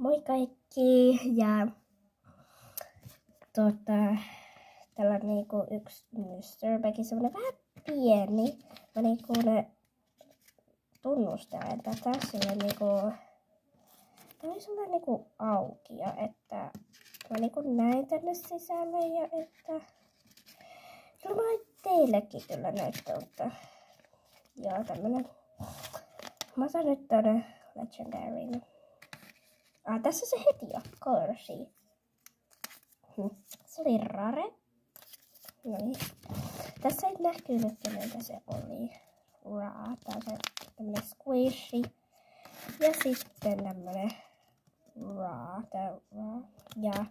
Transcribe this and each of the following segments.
Moi kaikki ja tällä on niinku yksi Mr. semmonen vähän pieni. Mä niinku ne tunnustelen tätä sillä niinku tää oli sellainen niinku aukio, että mä niinku näin tänne sisälle ja että kyllä mä teillekin kyllä näyttää. Ja tämmönen mä otan nyt tonne Legendary. Tässä se heti jo, Corsi. Se oli rare. No niin. Tässä ei näkynyt keneltä se oli. Tää on se tämmönen squishy. Ja sitten tämmönen Ja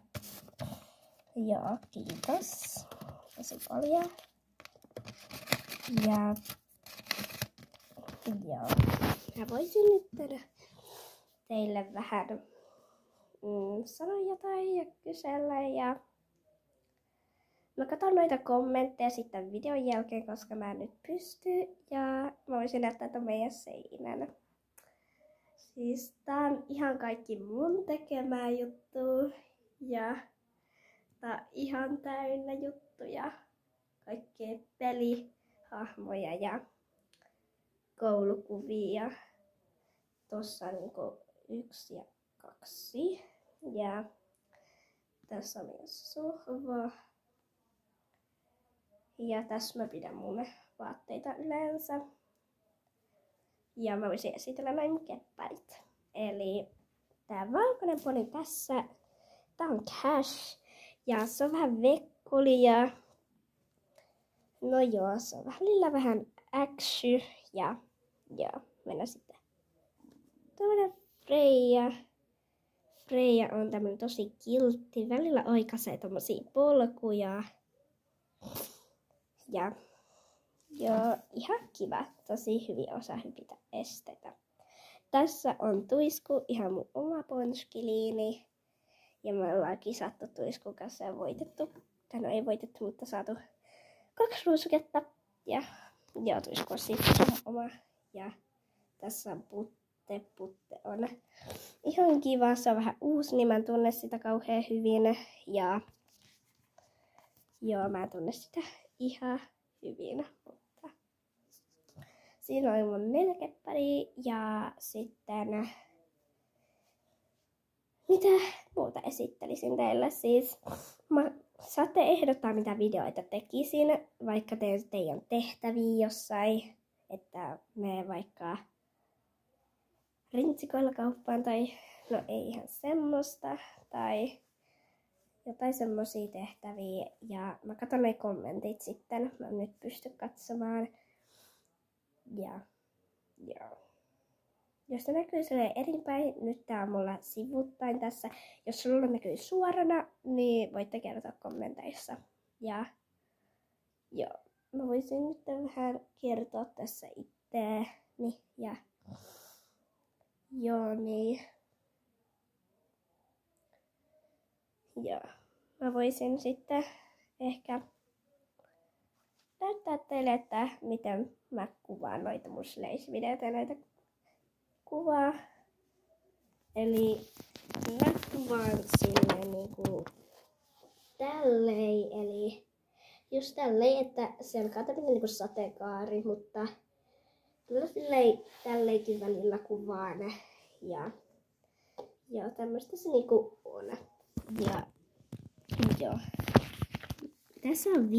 kiitos. Tosi paljon. Ja mä voisin nyt teille vähän sanoa jotain ja kysellä ja mä katson noita kommentteja sitten videon jälkeen, koska mä en nyt pysty ja mä voisin näyttää tämän meidän seinänä. Siis tää on ihan kaikki mun tekemää juttu ja tää on ihan täynnä juttuja. Kaikkea pelihahmoja ja koulukuvia. Tossa on niinku 1 ja 2. Ja tässä on myös sohva. Ja tässä mä pidän mun vaatteita yleensä. Ja mä voisin esitellä noin mun kepparit. Eli tää valkoinen poni tässä. Tää on Cash. Ja se on vähän vekkuli ja no joo, se on välillä vähän äksy. Ja mennään sitten. Tämmönen Freja. Freja on tämmönen tosi kiltti. Välillä oikaisee tommosia polkuja. Ja joo, ihan kiva. Tosi hyvin osaa hypitä esteitä. Tässä on Tuisku, ihan mun oma ponskiliini. Ja me ollaan kisattu Tuiskun kanssa ja voitettu. No ei voitettu, mutta saatu 2 ruusuketta. Ja joo, Tuisku on sitten oma. Ja tässä on Putte on ihan kiva. Se on vähän uusi, niin mä en tunne sitä kauhean hyvin. Ja joo, mä en tunne sitä ihan hyvin. Mutta siinä oli mun 4 kepparia ja sitten mitä muuta esittelisin teille? Siis saatte ehdottaa mitä videoita tekisin, vaikka teidän tehtäviä jossain, että me vaikka rintsikoilla kauppaan tai no ei ihan semmoista tai jotain semmosia tehtäviä ja mä katson ne kommentit sitten, mä en nyt pysty katsomaan ja jos se näkyy silleen erinpäin, nyt tää on mulla sivuttain tässä, jos sulla näkyy suorana, niin voitte kertoa kommenteissa ja joo, mä voisin nyt vähän kertoa tässä itteeni ja joo niin. Joo, mä voisin sitten ehkä näyttää teille, että miten mä kuvaan noita mun Slash-videoita ja näitä kuvaa. Eli mä kuvaan silleen niinku tälleen, eli just tälleen, että se alkaa tämmönen niinku sateenkaari, mutta kyllä silleen tälleenkin välillä kuvaan ja tämmöstä se niinku on. Ja joo. Tässä on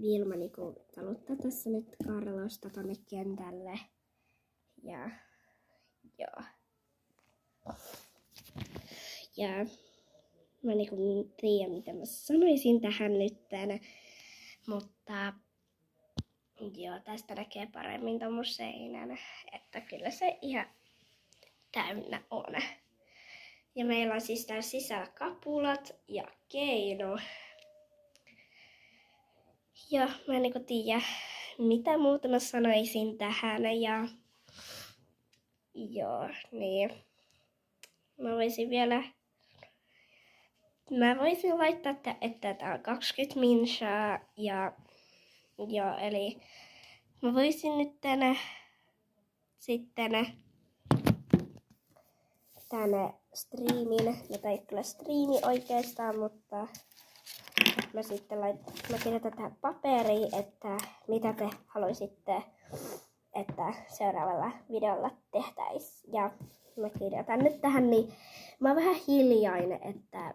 Vilma niinku taluttaa tässä nyt Carlosta tonne kentälle. Ja joo. Ja mä niinku tiedän mitä mä sanoisin tähän nyt tänne. Mutta joo, tästä näkee paremmin ton seinän. Että kyllä se ihan täynnä on. Ja meillä on siis täällä sisällä kapulat ja keino. Ja mä en niinku tiedä mitä muuta mä sanoisin tähän ja joo, niin mä voisin laittaa, että tää on 20 minshaa ja joo, eli mä voisin nyt sitten tänne striimin. Jota ei kyllä striimi oikeastaan, mutta mä sitten mä kirjoitan tähän paperiin, että mitä te haluaisitte, että seuraavalla videolla tehtäisiin. Ja mä kirjoitan nyt tähän, niin mä oon vähän hiljainen, että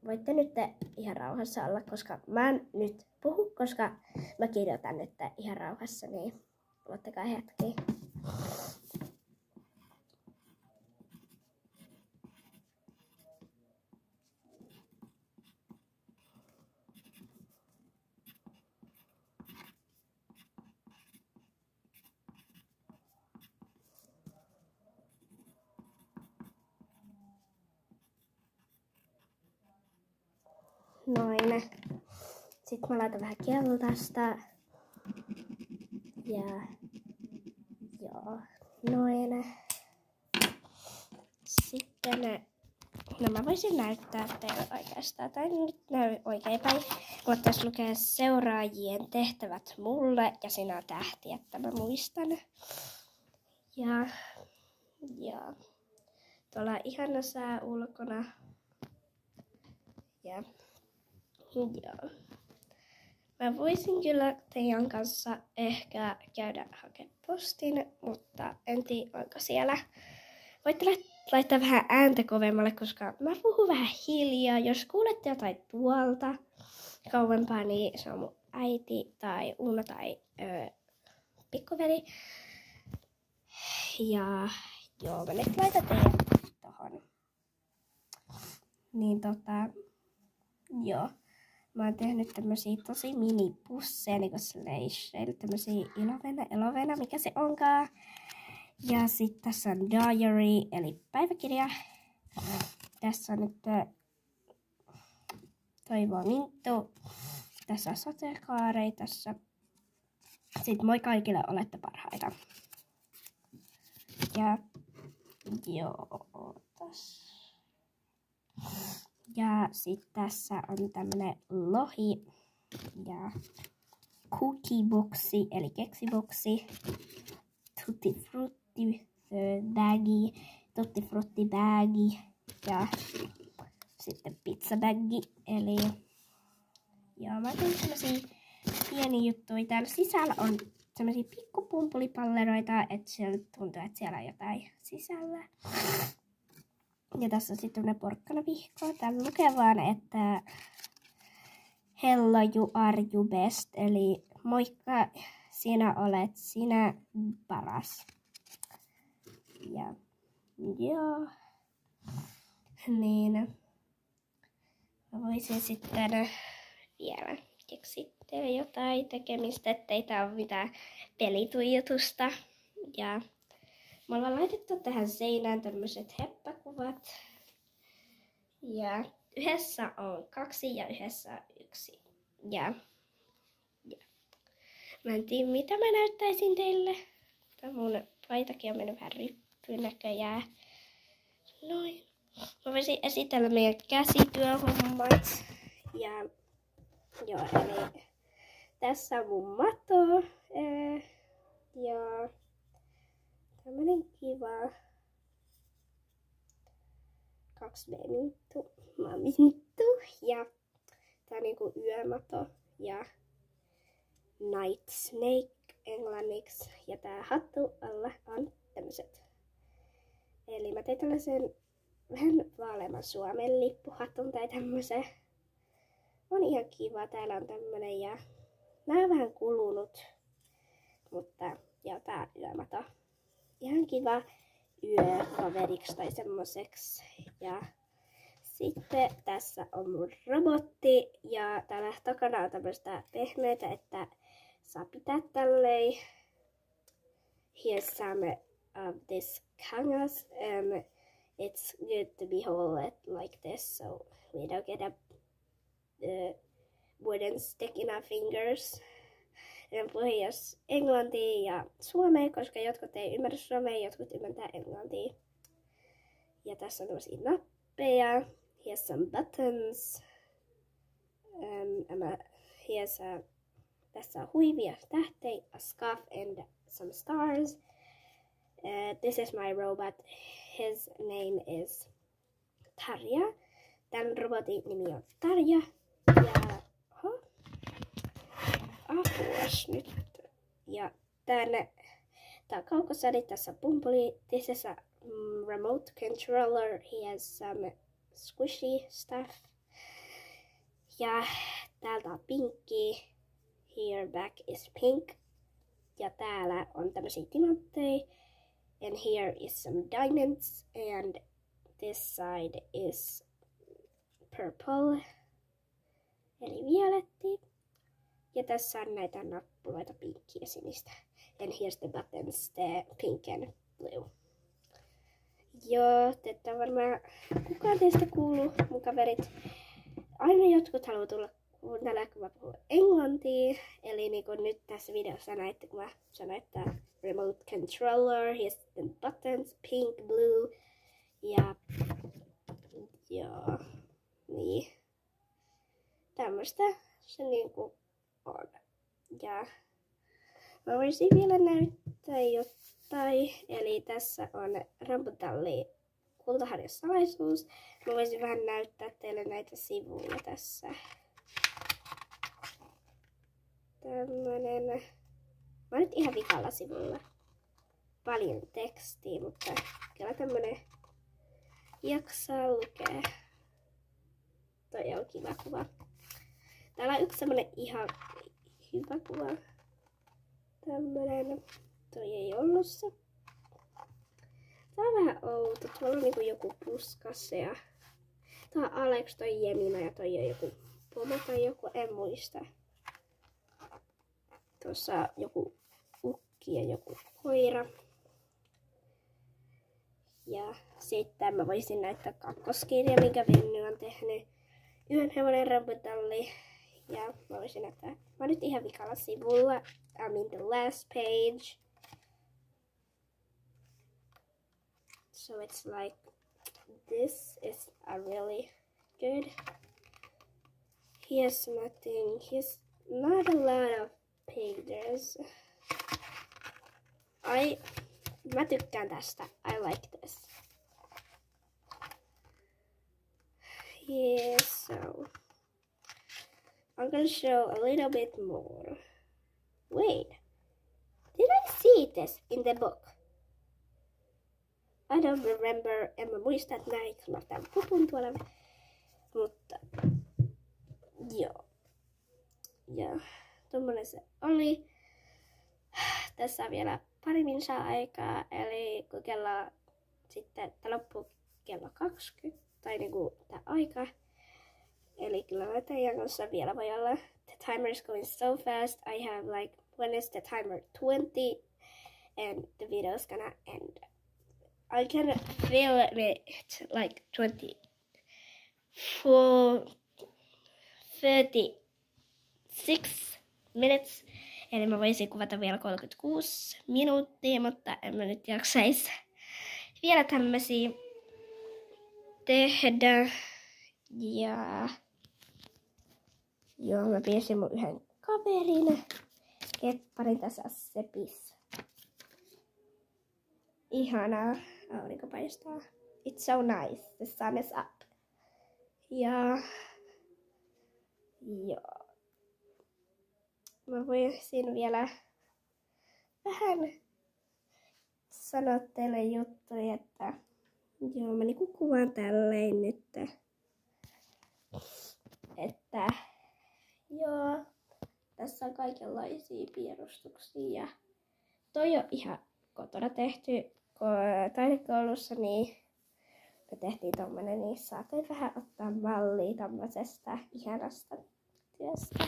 voitte nyt ihan rauhassa olla, koska mä en nyt puhu, koska mä kirjoitan nyt ihan rauhassa, niin ottakaa hetki. Noin. Sitten mä laitan vähän keltaista. Ja joo, noin. Sitten, no mä voisin näyttää teille oikeastaan, tai nyt näy oikeinpäin. Mutta tässä lukee seuraajien tehtävät mulle ja sinä tähti, että mä muistan. Ja tuolla on ihana sää ulkona. Ja joo. Mä voisin kyllä teidän kanssa ehkä käydä hakemaan postin, mutta en tiedä onko siellä. Voitte laittaa vähän ääntä kovemmalle, koska mä puhun vähän hiljaa. Jos kuulette jotain tuolta kauempaa, niin se on mun äiti tai Uno tai pikkuveli. Ja joo, mä nyt laitan teidän tohon. Niin joo. Mä oon tehnyt tämmösiä tosi minipusseja, niinku Slayshell, tämmösiä Elovena, mikä se onkaan. Ja sit tässä on diary, eli päiväkirja. Tässä on nyt Toivoa Minttu. Tässä on sateenkaari, tässä. Sit moi kaikille, olette parhaita. Ja joo, tässä. Ja sit tässä on tämmönen lohi ja cookieboksi eli keksiboksi, tutti frutti bagi ja sitten pizzabagi. Eli joo, mä tein tämmösiä pieniä juttuja. Täällä sisällä on tämmösiä pikkupumpulipalleroita, että siellä tuntuu, että siellä on jotain sisällä. Ja tässä on sitten tämmönen porkkanavihko. Täällä lukee vaan, että hello, you are you best. Eli moikka, sinä olet sinä paras. Ja joo. Niin. Mä voisin sitten vielä keksittää jotain tekemistä, ettei tää ole mitään pelituijotusta. Ja me ollaan laitettu tähän seinään tämmöiset heppäkuvat. Ja yhdessä on 2 ja yhdessä on 1. Ja. Mä en tiedä mitä mä näyttäisin teille. Tää mun paitakin on mennyt vähän ryppyyn näköjään. Noin. Mä voisin esitellä meidän käsityöhommat. Ja joo, eli tässä on mun mato. Ja tämmönen kiva 2B-minttu. Mä oon minttu. Ja tää on niinku yömato. Ja night snake englanniksi. Ja tää hattu alla on tämmöset. Eli mä tein tällaisen vähän vaaleamman Suomen lippuhatun tai tämmösen. On ihan kiva. Täällä on tämmönen ja nää on vähän kulunut. Mutta joo, tää on yömato. Ihan kiva yökaveriksi tai semmoiseksi. Ja sitten tässä on mun robotti ja täällä takana on tämmöistä pehmeitä, että saa pitää tälleen. Here's some of this kangas and it's good to behold it like this so we don't get a wooden stick in our fingers. En puhu englantia ja suomea, koska jotkut ei ymmärrä suomea, jotkut ymmärtää englantia. Ja tässä on tämmöisiä nappeja. Here's some buttons. Tässä on huivia, tähtejä, a scarf and some stars. This is my robot his name is Tarja. Tän robotin nimi on Tarja. Ja apuas nyt. Ja tää on kaukosade, tässä on pumpuli. This is a remote controller. He has some squishy stuff. Ja täältä on pinkki. Here back is pink. Ja täällä on tämmösiä timantteja. And here is some diamonds. And this side is purple. Eli violetti. Ja tässä on näitä nappuloita, pinkkiä ja sinistä. And here's the buttons, the pink and blue. Joo, tätä varmaan kukaan teistä kuuluu, mun kaverit. Aina jotkut haluaa tulla kuuntelemaan, kun mä puhun englantia. Eli niin kuin nyt tässä videossa näitte, kun mä sanoin, että remote controller, here's the buttons, pink, blue. Ja joo, niin. Tämmöstä se niinku on. Ja mä voisin vielä näyttää jotain. Eli tässä on Rambutalli Kultaharjan salaisuus. Mä voisin vähän näyttää teille näitä sivuja tässä. Tämmönen. Mä oon nyt ihan vikalla sivulla. Paljon tekstiä, mutta kyllä tämmönen jaksaa lukea. Toi on kiva kuva. Täällä on yksi semmonen ihan hyvä kuva. Tämmönen. Toi ei ollut se. Tää on vähän outo. Tuolla on niinku joku puskassa ja... Tää on Alex, toi Jemina ja toi on joku pomo tai joku, en muista. Tuossa on joku ukki ja joku koira. Ja sitten mä voisin näyttää kakkoskirja, minkä Venny on tehnyt. Yhden hevonen Rambutalli. Ja mä voisin näyttää. Mä oon nyt ihan vikalla sivulla. I'm in the last page. So it's like, this is a really good. He has not a lot of pages. Mä tykkään tästä. I like this. Yeah, so I'm gonna show a little bit more. Wait, did I see this in the book? I don't remember. En mä muista, että näin mä tämän pupun tuolla. Mutta joo. Ja tommonen se oli. Tässä on vielä pari minsaa aikaa. Eli kun kello sitten loppuu kello 20. Tai niinku tää aika. Eli kyllä mä teidän kanssa vielä voi olla. The timer is going so fast. I have like, when is the timer 20? And the video is gonna end. I can feel it like 36 minutes. Eli mä voisin kuvata vielä 36 minuuttia, mutta en mä nyt jaksais vielä tämmösiä tehdä. Ja joo, mä piesin mun yhden kaverin. Kepparin tässä sepis. Ihanaa. Aurinko paistaa. It's so nice. The sun is up. Ja joo. Mä voisin vielä vähän sanoa teille juttuja, että joo, mä niinku kuvaan tälleen nyt. Että joo, tässä on kaikenlaisia piirustuksia. Toi on ihan kotona tehty taidekoulussa, niin me tehtiin tommonen, niin saatiin vähän ottaa mallia tommosesta ihanasta työstä.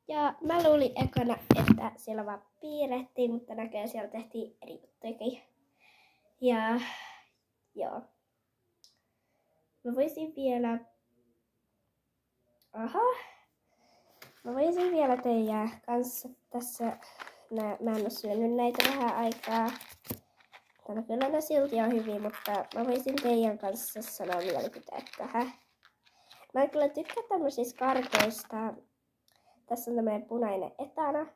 Ja mä luulin ekana, että siellä vaan piirrettiin, mutta näköjään siellä tehtiin eri juttujakin. Ja joo. Mä voisin vielä... Mä voisin vielä teidän kanssa tässä... Mä en oo syönyt näitä vähän aikaa. Tänä kyllä ne silti on hyvin, mutta mä voisin teidän kanssa sanoa mielipiteet tähän. Mä en kyllä tykkää tämmöisistä karkeista. Tässä on tämmönen punainen etana.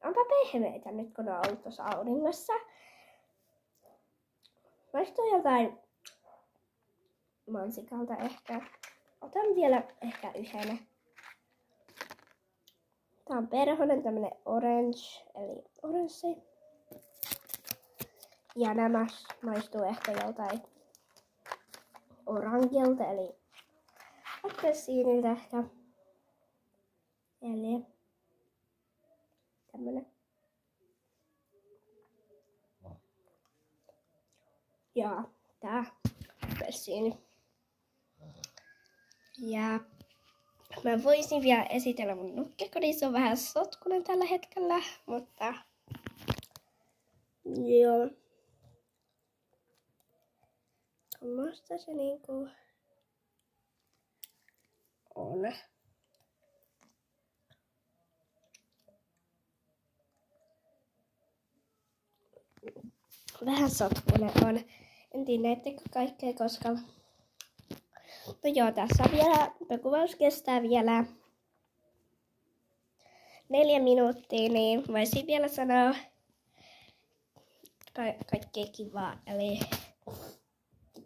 Onpa pehmeitä nyt, kun ne on ollut tuossa auringossa. Maistuu jotain mansikalta ehkä. Otan vielä ehkä yhden. Tää on perhonen, tämmönen orange, eli oranssi. Ja nämä maistuu ehkä joltain orangelta, eli appelsiinilta ehkä. Eli tämmönen. Ja tää appelsiini. Ja mä voisin vielä esitellä mun nukkekoti. Se on vähän sotkunen tällä hetkellä, mutta joo. Musta se niinku on. Vähän sotkunen on. En tiedä näettekö kaikkea koska. No joo, tässä on vielä, kuvaus kestää vielä 4 minuuttia, niin voisin vielä sanoa kaikkea kivaa. Eli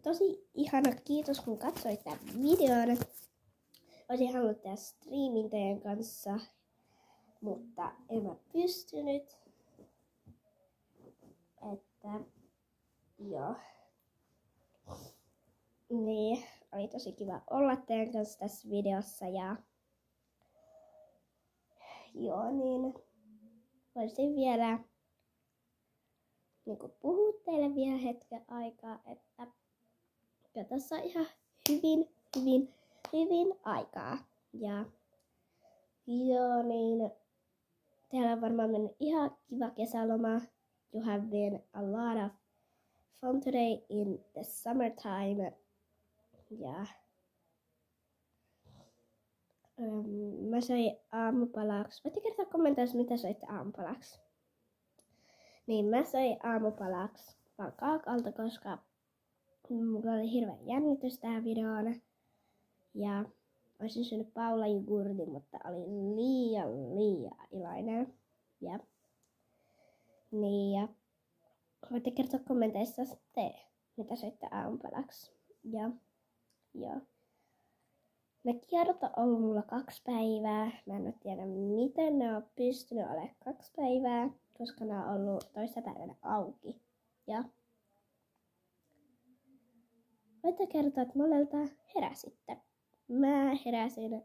tosi ihana, kiitos kun katsoit tämän videon. Olisin halunnut tehdä striimin teidän kanssa, mutta en mä pystynyt. Että joo. Niin, oli tosi kiva olla teidän kanssa tässä videossa ja joo, niin voisin vielä niin puhua teille vielä hetken aikaa, että tässä on ihan hyvin aikaa. Ja joo, niin teillä on varmaan mennyt ihan kiva kesäloma. You have been a lot of fun today in the summertime. Ja mä söin aamupalaksi. Voitte kertoa kommentoissa, mitä söitte aamupalaksi. Niin mä söin aamupalaksi vaan kaakalta, koska mulla oli hirveän jännitys tähän videoon. Ja olisin syönyt Paula-jogurtin, mutta olin liian iloinen. Ja niin, ja voitte kertoa kommenteissa te, mitä söitte aamupalaksi. Ja joo. Ne kierrot on ollut mulla 2 päivää. Mä en tiedä miten ne on pystynyt olemaan 2 päivää, koska ne on ollut toista päivänä auki. Ja voitte kertoa, että monelta heräsitte. Mä heräsin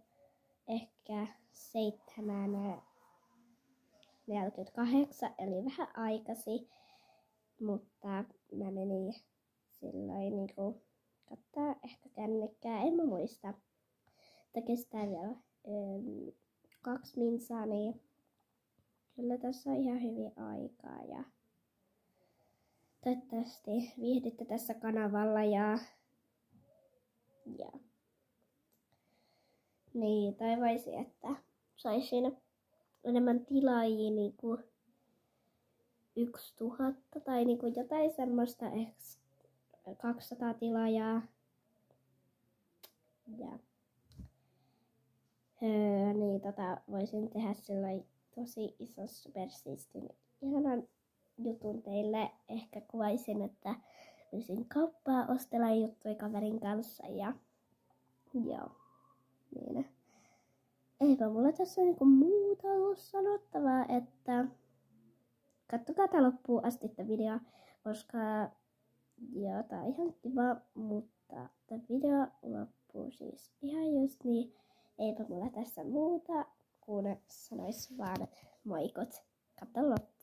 ehkä 7:48, eli vähän aikaisin. Mutta mä menin silloin niinku katsoa ehkä kännykkää, en mä muista. Että kestää vielä 2 minsaa, niin kyllä tässä on ihan hyvin aikaa. Ja toivottavasti viihdytte tässä kanavalla ja niin, toivoisin, että saisin enemmän tilaajia niinku 1000 tai niinku jotain semmoista, ehkä 200 tilaajaa. Ja niin voisin tehdä sellainen tosi iso supersiistin ihanan jutun teille. Ehkä kuvaisin, että voisin kauppaa ostella juttuja kaverin kanssa ja joo. Niin. Eipä mulla tässä niinku muuta ollut sanottavaa, että kattokaa tää loppuun asti tää video, koska joo, tää on ihan kiva, mutta tää video loppuu siis ihan just niin. Eipä mulla tässä muuta, kun sanois vaan moikot. Katso loppuun.